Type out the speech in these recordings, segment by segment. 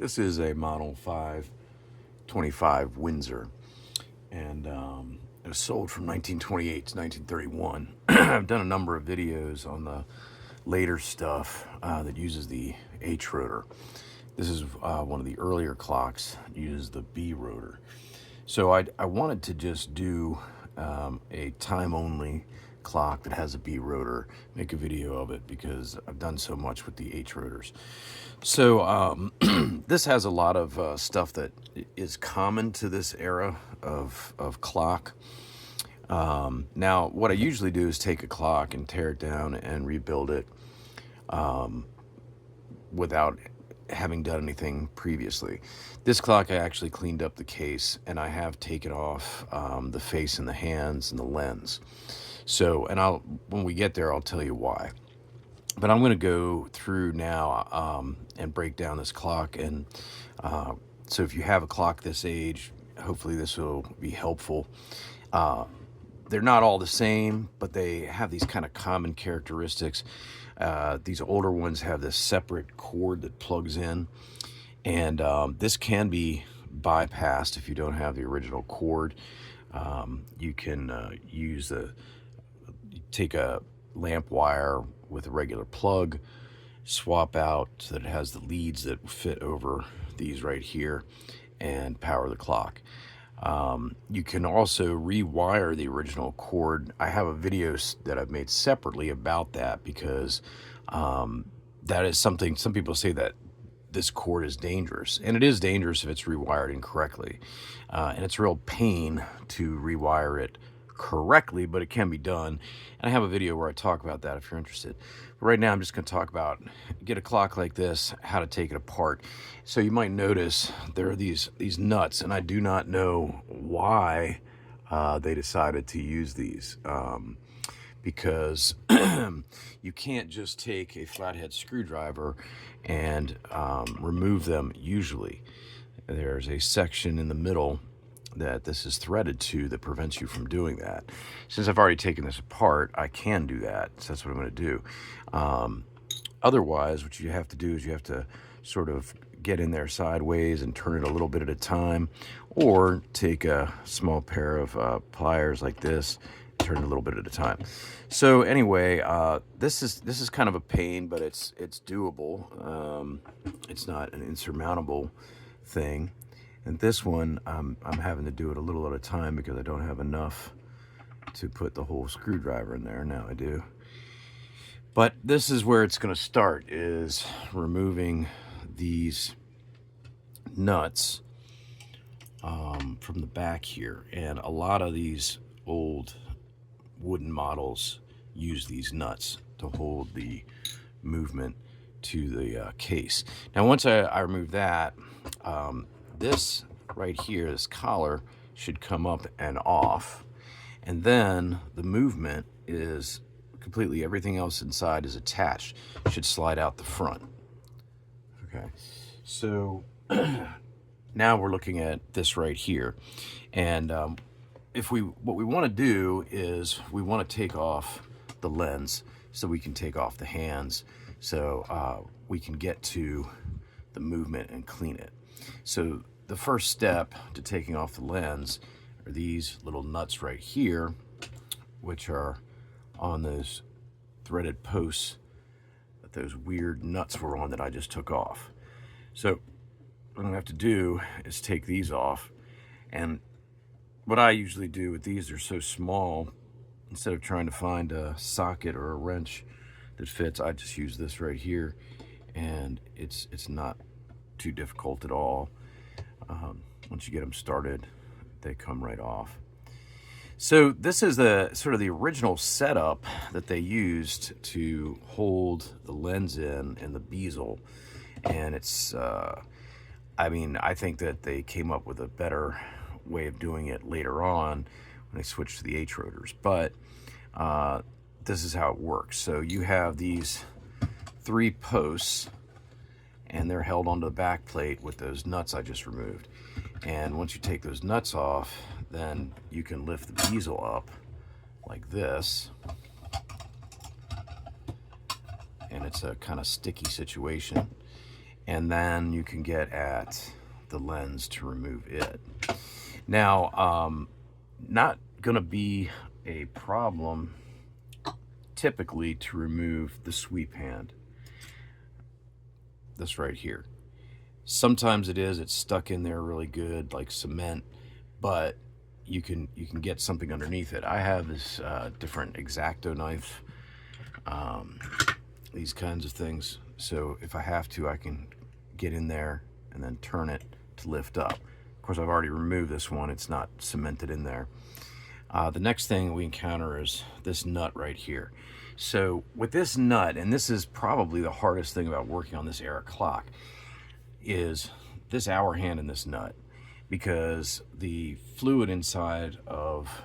This is a Model 525 Windsor, and it was sold from 1928 to 1931. I've done a number of videos on the later stuff that uses the H rotor. This is one of the earlier clocks that uses the B rotor. So I wanted to just do a time-only clock that has a B rotor, make a video of it because I've done so much with the H rotors. So this has a lot of stuff that is common to this era of clock. Now, what I usually do is take a clock and tear it down and rebuild it without having done anything previously. This clock, I actually cleaned up the case, and I have taken off the face and the hands and the lens. So, and when we get there, I'll tell you why. But I'm going to go through now and break down this clock. And so if you have a clock this age, hopefully this will be helpful. They're not all the same, but they have these kind of common characteristics. These older ones have this separate cord that plugs in. And this can be bypassed if you don't have the original cord. You can take a lamp wire with a regular plug, swap out so that it has the leads that fit over these right here, and power the clock. You can also rewire the original cord. I have a video that I've made separately about that because that is something, some people say that this cord is dangerous, and it is dangerous if it's rewired incorrectly. And it's a real pain to rewire it correctly, but it can be done. And I have a video where I talk about that if you're interested. But right now I'm just going to talk about get a clock like this, how to take it apart. So you might notice there are these nuts, and I do not know why they decided to use these. Because you can't just take a flathead screwdriver and remove them usually. There's a section in the middle that this is threaded to that prevents you from doing that. Since I've already taken this apart, I can do that, so that's what I'm going to do. Otherwise, what you have to do is you have to sort of get in there sideways and turn it a little bit at a time, or take a small pair of pliers like this, turn it a little bit at a time. So anyway, this is kind of a pain, but it's doable. It's not an insurmountable thing. And this one, I'm having to do it a little at a time because I don't have enough to put the whole screwdriver in there. Now I do. But this is where it's going to start, is removing these nuts from the back here. And a lot of these old wooden models use these nuts to hold the movement to the case. Now, once I remove that, this right here, this collar, should come up and off, and then the movement is completely, everything else inside is attached, should slide out the front. Okay, so now we're looking at this right here, and what we want to do is we want to take off the lens so we can take off the hands, so we can get to the movement and clean it. So the first step to taking off the lens are these little nuts right here, which are on those threaded posts that those weird nuts were on that I just took off. So what I'm going to have to do is take these off. And what I usually do with these, they're so small, instead of trying to find a socket or a wrench that fits, I just use this right here, and it's not too difficult at all. Once you get them started, they come right off. So this is the sort of the original setup that they used to hold the lens in and the bezel. And it's, I mean, I think that they came up with a better way of doing it later on when they switched to the H rotors. But this is how it works. So you have these 3 posts, and they're held onto the back plate with those nuts I just removed. And once you take those nuts off, then you can lift the bezel up like this, and it's a kind of sticky situation. and then you can get at the lens to remove it. Now, not gonna be a problem typically to remove the sweep hand, this right here. Sometimes it is, it's stuck in there really good like cement, but you can get something underneath it. I have this different X-Acto knife, these kinds of things, so if I have to, I can get in there and then turn it to lift up. Of course, I've already removed this one, it's not cemented in there. The next thing we encounter is this nut right here. So with this nut, and this is probably the hardest thing about working on this era clock, is this hour hand and this nut, because the fluid inside of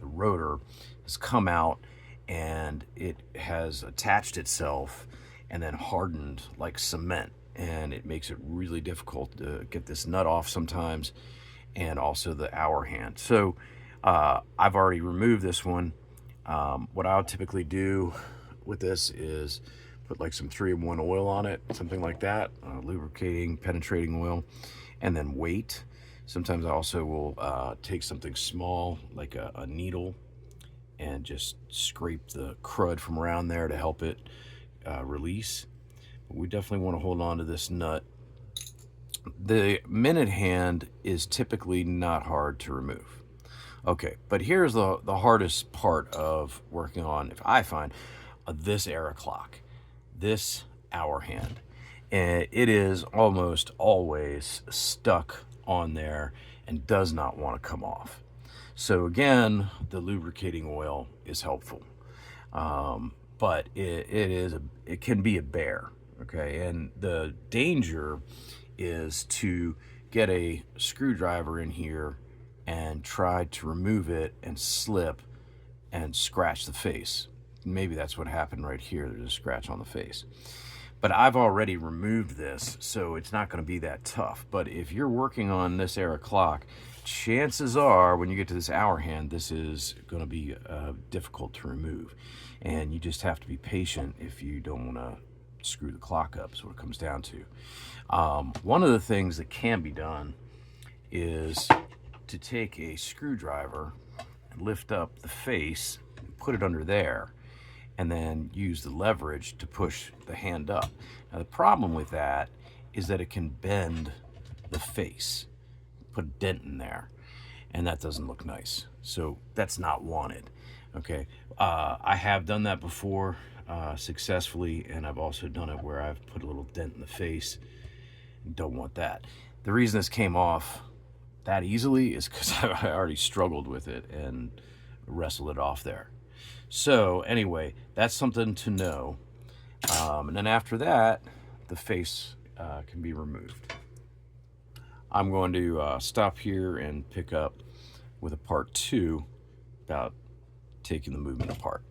the rotor has come out and it has attached itself and then hardened like cement, and it makes it really difficult to get this nut off sometimes, and also the hour hand. So I've already removed this one. What I'll typically do with this is put like some 3-in-1 oil on it, something like that, lubricating, penetrating oil, and then wait. Sometimes I also will take something small, like a needle, and just scrape the crud from around there to help it release. But we definitely want to hold on to this nut. The minute hand is typically not hard to remove. Okay, but here's the hardest part of working on, if I find, this era clock, this hour hand. And it is almost always stuck on there and does not want to come off. So again, the lubricating oil is helpful, but it can be a bear. Okay, and the danger is to get a screwdriver in here and try to remove it and slip and scratch the face. Maybe that's what happened right here. There's a scratch on the face. But I've already removed this, so it's not going to be that tough. But if you're working on this era clock, chances are when you get to this hour hand, this is going to be difficult to remove. And you just have to be patient if you don't want to screw the clock up, is what it comes down to. One of the things that can be done is to take a screwdriver and lift up the face, put it under there, and then use the leverage to push the hand up. Now the problem with that is that it can bend the face, put a dent in there, and that doesn't look nice. So that's not wanted. Okay, I have done that before successfully, and I've also done it where I've put a little dent in the face. Don't want that. The reason this came off that easily is because I already struggled with it and wrestled it off there. So anyway, that's something to know. And then after that, the face can be removed. I'm going to stop here and pick up with a part 2 about taking the movement apart.